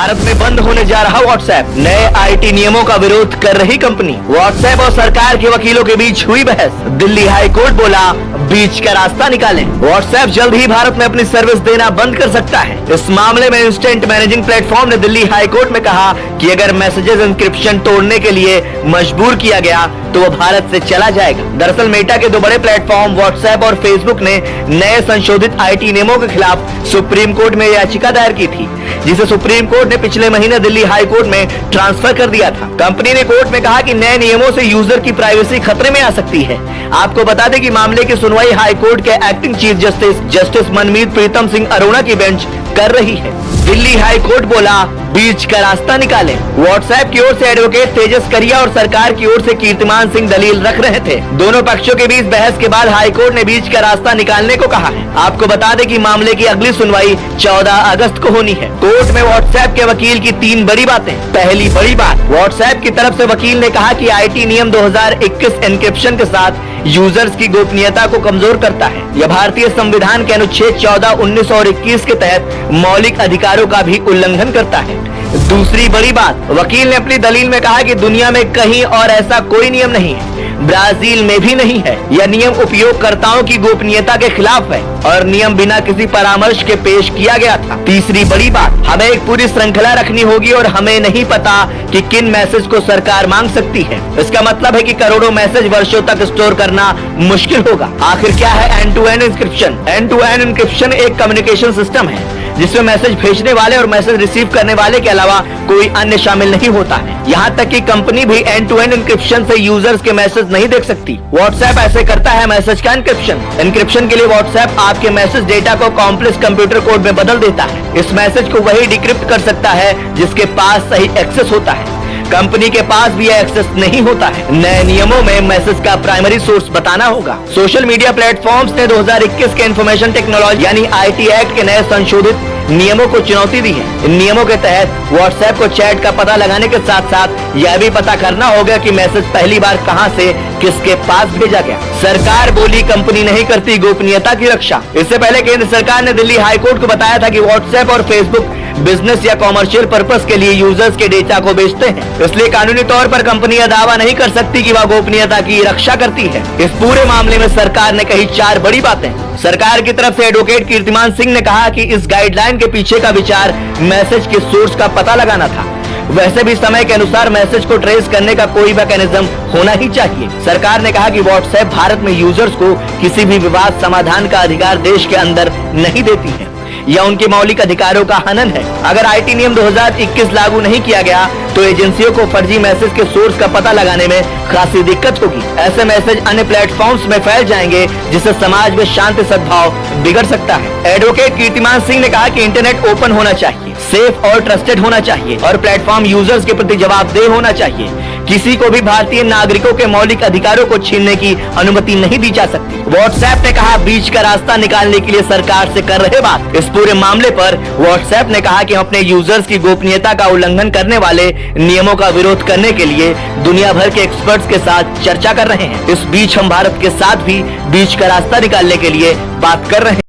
भारत में बंद होने जा रहा व्हाट्सएप, नए आईटी नियमों का विरोध कर रही कंपनी। व्हाट्सएप और सरकार के वकीलों के बीच हुई बहस, दिल्ली हाई कोर्ट बोला बीच का रास्ता निकालें। व्हाट्सएप जल्द ही भारत में अपनी सर्विस देना बंद कर सकता है। इस मामले में इंस्टेंट मैनेजिंग प्लेटफॉर्म ने दिल्ली हाई कोर्ट में कहा कि अगर मैसेजेस इंक्रिप्शन तोड़ने के लिए मजबूर किया गया तो वो भारत से चला जाएगा। दरअसल मेटा के दो बड़े प्लेटफॉर्म व्हाट्सएप और फेसबुक ने नए संशोधित आईटी नियमों के खिलाफ सुप्रीम कोर्ट में याचिका दायर की थी, जिसे सुप्रीम कोर्ट ने पिछले महीने दिल्ली हाई कोर्ट में ट्रांसफर कर दिया था। कंपनी ने कोर्ट में कहा कि नए नियमों से यूजर की प्राइवेसी खतरे में आ सकती है। आपको बता दें कि मामले की सुनवाई हाई कोर्ट के एक्टिंग चीफ जस्टिस मनमीत प्रीतम सिंह अरोड़ा की बेंच कर रही है। दिल्ली हाई कोर्ट बोला बीच का रास्ता निकालें। व्हाट्सएप की ओर से एडवोकेट तेजस करिया और सरकार की ओर से कीर्तिमान सिंह दलील रख रहे थे। दोनों पक्षों के बीच बहस के बाद हाई कोर्ट ने बीच का रास्ता निकालने को कहा है। आपको बता दें कि मामले की अगली सुनवाई 14 अगस्त को होनी है। कोर्ट में व्हाट्सएप के वकील की 3 बड़ी बातें। पहली बड़ी बात, व्हाट्सएप की तरफ से वकील ने कहा कि आईटी नियम 2021 एन्क्रिप्शन के साथ यूजर्स की गोपनीयता को कमजोर करता है। यह भारतीय संविधान के अनुच्छेद 14, 19 और 21 के तहत मौलिक अधिकारों का भी उल्लंघन करता है। दूसरी बड़ी बात, वकील ने अपनी दलील में कहा कि दुनिया में कहीं और ऐसा कोई नियम नहीं है, ब्राजील में भी नहीं है। यह नियम उपयोगकर्ताओं की गोपनीयता के खिलाफ है और नियम बिना किसी परामर्श के पेश किया गया था। तीसरी बड़ी बात, हमें एक पूरी श्रृंखला रखनी होगी और हमें नहीं पता कि किन मैसेज को सरकार मांग सकती है। इसका मतलब है कि करोड़ों मैसेज वर्षों तक स्टोर करना मुश्किल होगा। आखिर क्या है end to end encryption? End to end encryption एक कम्युनिकेशन सिस्टम है जिसमें मैसेज भेजने वाले और मैसेज रिसीव करने वाले के अलावा कोई अन्य शामिल नहीं होता है। यहाँ तक कि कंपनी भी एंड टू एंड इंक्रिप्शन से यूजर्स के मैसेज नहीं देख सकती। व्हाट्सएप ऐसे करता है मैसेज का इंक्रिप्शन। इंक्रिप्शन के लिए व्हाट्सएप आपके मैसेज डेटा को कॉम्प्लेक्स कंप्यूटर कोड में बदल देता है। इस मैसेज को वही डिक्रिप्ट कर सकता है जिसके पास सही एक्सेस होता है। कंपनी के पास भी यह एक्सेस नहीं होता है। नए नियमों में मैसेज का प्राइमरी सोर्स बताना होगा। सोशल मीडिया प्लेटफॉर्म्स ने 2021 के इंफॉर्मेशन टेक्नोलॉजी यानी आईटी एक्ट के नए संशोधित नियमों को चुनौती दी है। इन नियमों के तहत व्हाट्सएप को चैट का पता लगाने के साथ साथ यह भी पता करना होगा कि मैसेज पहली बार कहां से किसके पास भेजा गया। सरकार बोली कंपनी नहीं करती गोपनीयता की रक्षा। इससे पहले केंद्र सरकार ने दिल्ली हाई कोर्ट को बताया था कि व्हाट्सएप और फेसबुक बिजनेस या कॉमर्शियल पर्पस के लिए यूजर्स के डेटा को बेचते हैं, इसलिए कानूनी तौर पर कंपनी यह दावा नहीं कर सकती कि वह गोपनीयता की रक्षा करती है। इस पूरे मामले में सरकार ने कही 4 बड़ी बातें। सरकार की तरफ से एडवोकेट कीर्तिमान सिंह ने कहा कि इस गाइडलाइन के पीछे का विचार मैसेज के सोर्स का पता लगाना था। वैसे भी समय के अनुसार मैसेज को ट्रेस करने का कोई मैकेनिज्म होना ही चाहिए। सरकार ने कहा कि व्हाट्सएप भारत में यूजर्स को किसी भी विवाद समाधान का अधिकार देश के अंदर नहीं देती है। यह उनके मौलिक अधिकारों का हनन है। अगर आईटी नियम 2021 लागू नहीं किया गया तो एजेंसियों को फर्जी मैसेज के सोर्स का पता लगाने में खासी दिक्कत होगी। ऐसे मैसेज अन्य प्लेटफॉर्म्स में फैल जाएंगे जिससे समाज में शांति सद्भाव बिगड़ सकता है। एडवोकेट कीर्तिमान सिंह ने कहा कि इंटरनेट ओपन होना चाहिए, सेफ और ट्रस्टेड होना चाहिए और प्लेटफॉर्म यूजर्स के प्रति जवाबदेह होना चाहिए। किसी को भी भारतीय नागरिकों के मौलिक अधिकारों को छीनने की अनुमति नहीं दी जा सकती। व्हाट्सएप ने कहा बीच का रास्ता निकालने के लिए सरकार से कर रहे बात। इस पूरे मामले पर व्हाट्सएप ने कहा कि हम अपने यूजर्स की गोपनीयता का उल्लंघन करने वाले नियमों का विरोध करने के लिए दुनिया भर के एक्सपर्ट्स के साथ चर्चा कर रहे हैं। इस बीच हम भारत के साथ भी बीच का रास्ता निकालने के लिए बात कर रहे हैं।